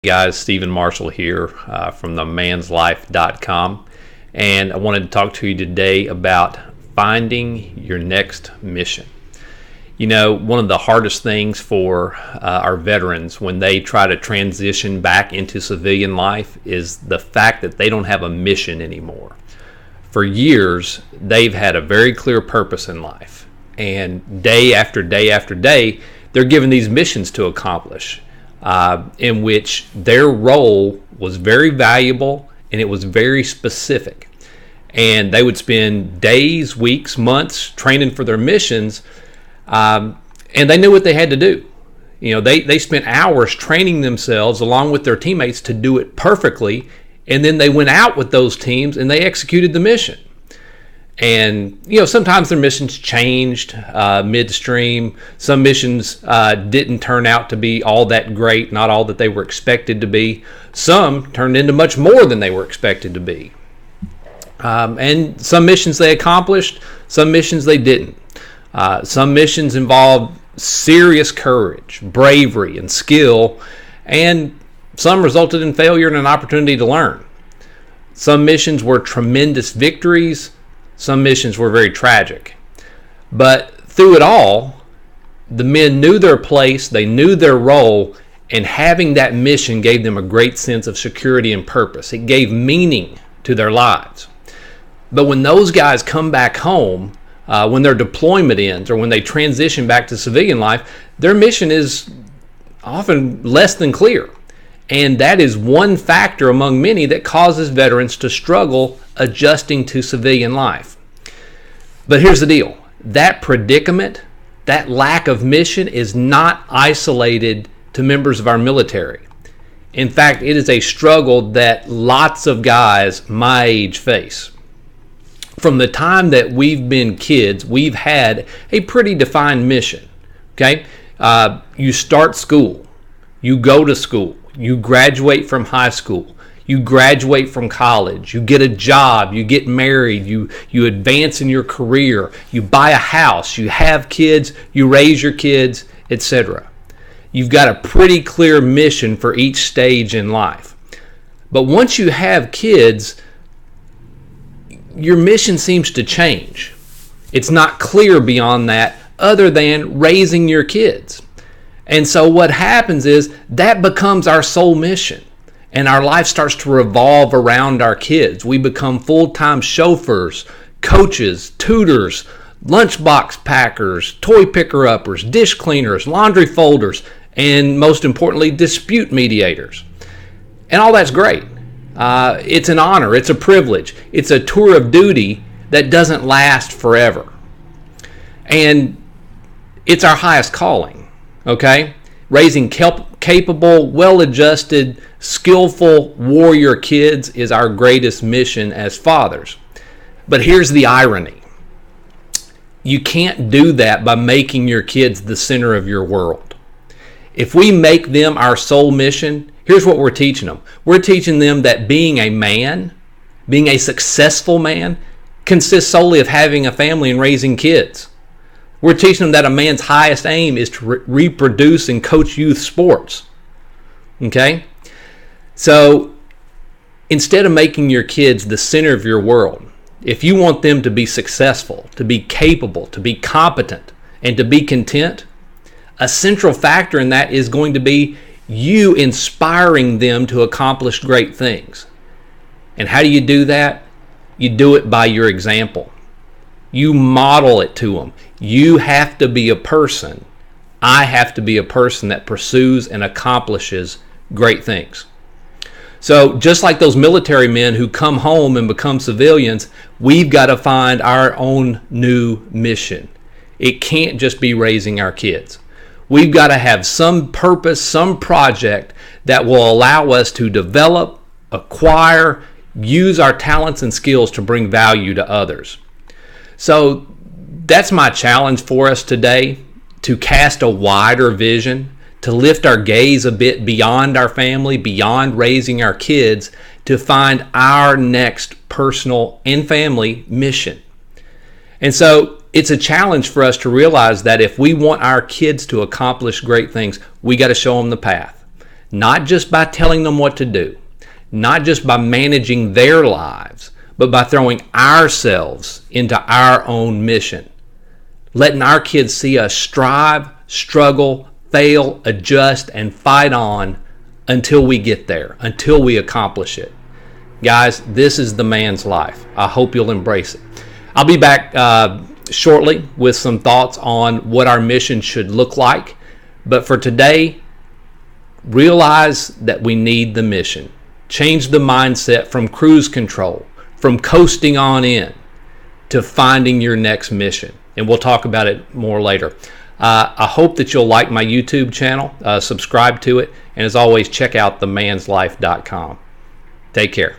Guys, Stephen Marshall here from themanslife.com, and I wanted to talk to you today about finding your next mission. You know, one of the hardest things for our veterans when they try to transition back into civilian life is the fact that they don't have a mission anymore. For years, they've had a very clear purpose in life, and day after day after day, they're given these missions to accomplish. In which their role was very valuable and it was very specific. And they would spend days, weeks, months training for their missions, and they knew what they had to do. You know, they spent hours training themselves along with their teammates to do it perfectly, and then they went out with those teams and they executed the mission. And, you know, sometimes their missions changed midstream. Some missions didn't turn out to be all that great, not all that they were expected to be. Some turned into much more than they were expected to be. And some missions they accomplished, some missions they didn't. Some missions involved serious courage, bravery, and skill, and some resulted in failure and an opportunity to learn. Some missions were tremendous victories. Some missions were very tragic. But through it all, the men knew their place, they knew their role, and having that mission gave them a great sense of security and purpose. It gave meaning to their lives. But when those guys come back home, when their deployment ends or when they transition back to civilian life, their mission is often less than clear. And that is one factor among many that causes veterans to struggle adjusting to civilian life. But here's the deal. That predicament, that lack of mission is not isolated to members of our military. In fact, it is a struggle that lots of guys my age face. From the time that we've been kids, we've had a pretty defined mission. Okay? You start school. You go to school. You graduate from high school. You graduate from college. You get a job. You get married. You advance in your career. You buy a house. You have kids. You raise your kids, etc. You've got a pretty clear mission for each stage in life. But once you have kids, your mission seems to change. It's not clear beyond that other than raising your kids. And so what happens is that becomes our sole mission. And our life starts to revolve around our kids. We become full-time chauffeurs, coaches, tutors, lunchbox packers, toy picker-uppers, dish cleaners, laundry folders, and most importantly, dispute mediators. And all that's great. It's an honor. It's a privilege. It's a tour of duty that doesn't last forever. And it's our highest calling. Okay? Raising capable, well-adjusted, skillful warrior kids is our greatest mission as fathers. But here's the irony. You can't do that by making your kids the center of your world. If we make them our sole mission, here's what we're teaching them. We're teaching them that being a man, being a successful man, consists solely of having a family and raising kids. We're teaching them that a man's highest aim is to reproduce and coach youth sports. Okay? So instead of making your kids the center of your world, if you want them to be successful, to be capable, to be competent, and to be content, a central factor in that is going to be you inspiring them to accomplish great things. And how do you do that? You do it by your example. You model it to them. You have to be a person. I have to be a person that pursues and accomplishes great things. So just like those military men who come home and become civilians, we've got to find our own new mission. It can't just be raising our kids. We've got to have some purpose, some project that will allow us to develop, acquire, use our talents and skills to bring value to others. So that's my challenge for us today, to cast a wider vision, to lift our gaze a bit beyond our family, beyond raising our kids, to find our next personal and family mission. And so it's a challenge for us to realize that if we want our kids to accomplish great things, we got to show them the path. not just by telling them what to do, not just by managing their lives, but by throwing ourselves into our own mission. Letting our kids see us strive, struggle, fail, adjust, and fight on until we get there, until we accomplish it. Guys, this is the man's life. I hope you'll embrace it. I'll be back shortly with some thoughts on what our mission should look like. But for today, realize that we need the mission. Change the mindset from cruise control, from coasting on in, to finding your next mission. And we'll talk about it more later. I hope that you'll like my YouTube channel, subscribe to it, and as always, check out themanslife.com. Take care.